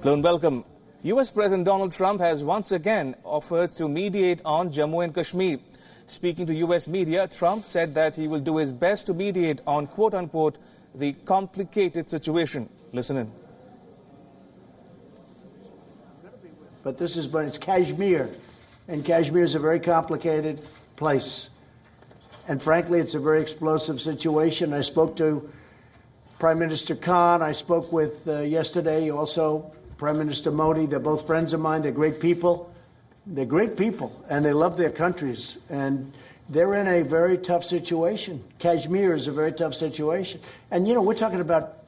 Hello and welcome. US President Donald Trump has once again offered to mediate on Jammu and Kashmir. Speaking to US media, Trump said that he will do his best to mediate on quote-unquote the complicated situation. Listen in. But it's Kashmir, and Kashmir is a very complicated place. And frankly, it's a very explosive situation. I spoke to Prime Minister Khan. I spoke with yesterday also Prime Minister Modi. They're both friends of mine. They're great people. They're great people, and they love their countries. And they're in a very tough situation. Kashmir is a very tough situation. And, you know, we're talking about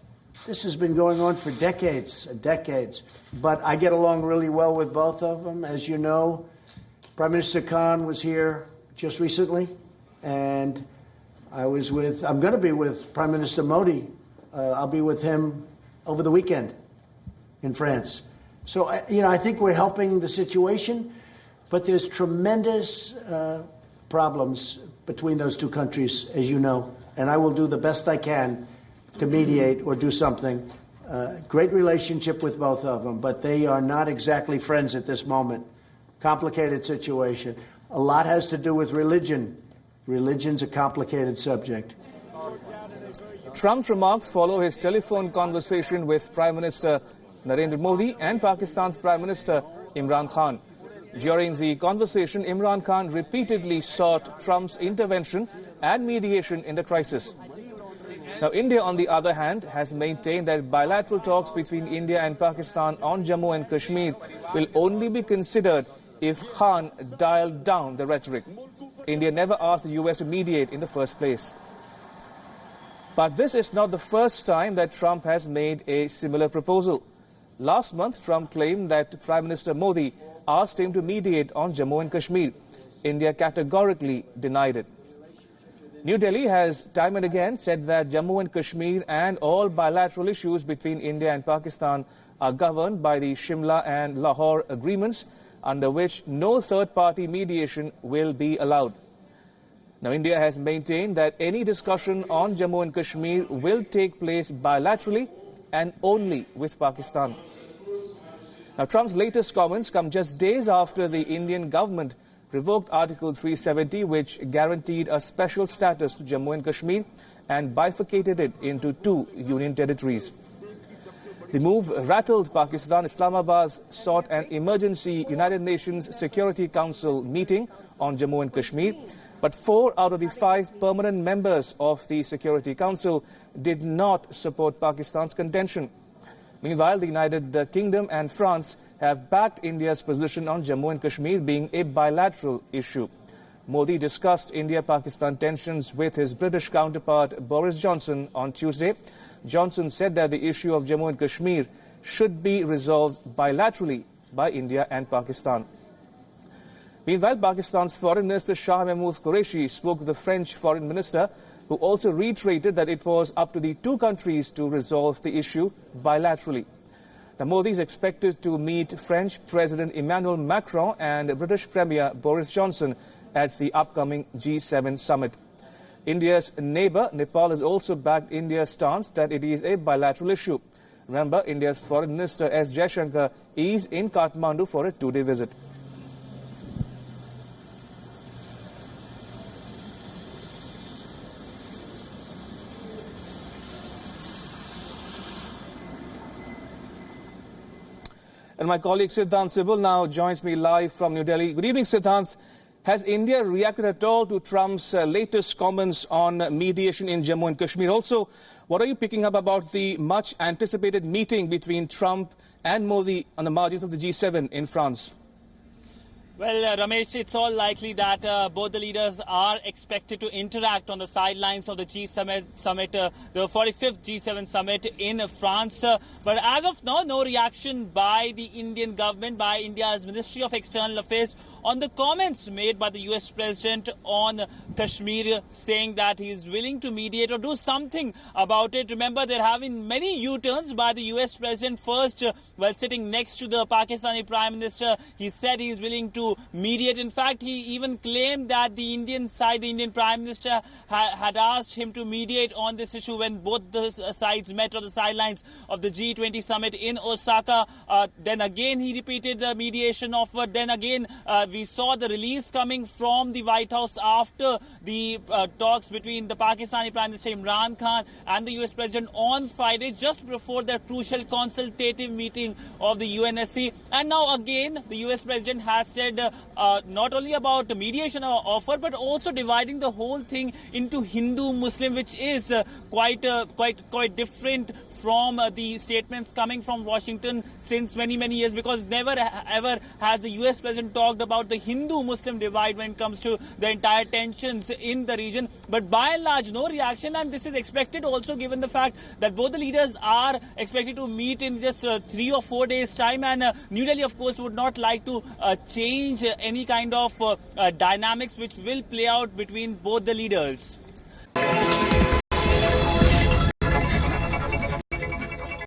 this has been going on for decades and decades. But I get along really well with both of them. As you know, Prime Minister Khan was here just recently, and I'm going to be with Prime Minister Modi. I'll be with him over the weekend in France. So, you know, I think we're helping the situation, but there's tremendous problems between those two countries, as you know, and I will do the best I can to mediate or do something. Great relationship with both of them, but they are not exactly friends at this moment. Complicated situation. A lot has to do with religion. Religion's a complicated subject. Trump's remarks follow his telephone conversation with Prime Minister Narendra Modi and Pakistan's Prime Minister Imran Khan. During the conversation, Imran Khan repeatedly sought Trump's intervention and mediation in the crisis. Now, India, on the other hand, has maintained that bilateral talks between India and Pakistan on Jammu and Kashmir will only be considered if Khan dialed down the rhetoric. India never asked the US to mediate in the first place. But this is not the first time that Trump has made a similar proposal. Last month, Trump claimed that Prime Minister Modi asked him to mediate on Jammu and Kashmir. India categorically denied it. New Delhi has time and again said that Jammu and Kashmir and all bilateral issues between India and Pakistan are governed by the Shimla and Lahore agreements, under which no third-party mediation will be allowed. Now, India has maintained that any discussion on Jammu and Kashmir will take place bilaterally and only with Pakistan. Now, Trump's latest comments come just days after the Indian government revoked Article 370, which guaranteed a special status to Jammu and Kashmir and bifurcated it into two union territories. The move rattled Pakistan. Islamabad sought an emergency United Nations Security Council meeting on Jammu and Kashmir, but 4 out of the 5 permanent members of the Security Council did not support Pakistan's contention. Meanwhile, the United Kingdom and France have backed India's position on Jammu and Kashmir being a bilateral issue. Modi discussed India-Pakistan tensions with his British counterpart Boris Johnson on Tuesday. Johnson said that the issue of Jammu and Kashmir should be resolved bilaterally by India and Pakistan. Meanwhile, Pakistan's Foreign Minister Shah Mahmood Qureshi spoke to the French Foreign Minister, who also reiterated that it was up to the two countries to resolve the issue bilaterally. Now, Modi is expected to meet French President Emmanuel Macron and British Premier Boris Johnson at the upcoming G7 summit. India's neighbor, Nepal, has also backed India's stance that it is a bilateral issue. Remember, India's Foreign Minister S. Jaishankar is in Kathmandu for a 2-day visit. And my colleague Siddhant Sibal now joins me live from New Delhi. Good evening, Siddhant. Has India reacted at all to Trump's latest comments on mediation in Jammu and Kashmir? Also, what are you picking up about the much anticipated meeting between Trump and Modi on the margins of the G7 in France? Well, Ramesh, it's all likely that both the leaders are expected to interact on the sidelines of the G7 summit, the 45th G7 summit in France. But as of now, no reaction by the Indian government, by India's Ministry of External Affairs on the comments made by the US President on Kashmir, saying that he is willing to mediate or do something about it. Remember, there have been many U-turns by the US President. First, while sitting next to the Pakistani Prime Minister, he said he is willing to to mediate. In fact, he even claimed that the Indian side, the Indian Prime Minister, had asked him to mediate on this issue when both the sides met on the sidelines of the G20 summit in Osaka. Then again, he repeated the mediation offer. Then again, we saw the release coming from the White House after the talks between the Pakistani Prime Minister Imran Khan and the US President on Friday, just before their crucial consultative meeting of the UNSC. And now again, the US President has said not only about the mediation offer, but also dividing the whole thing into Hindu-Muslim, which is quite different from the statements coming from Washington since many years, because never ever has the US President talked about the Hindu-Muslim divide when it comes to the entire tensions in the region. But by and large, no reaction, and this is expected also given the fact that both the leaders are expected to meet in just 3 or 4 days' time, and New Delhi, of course, would not like to change any kind of dynamics which will play out between both the leaders.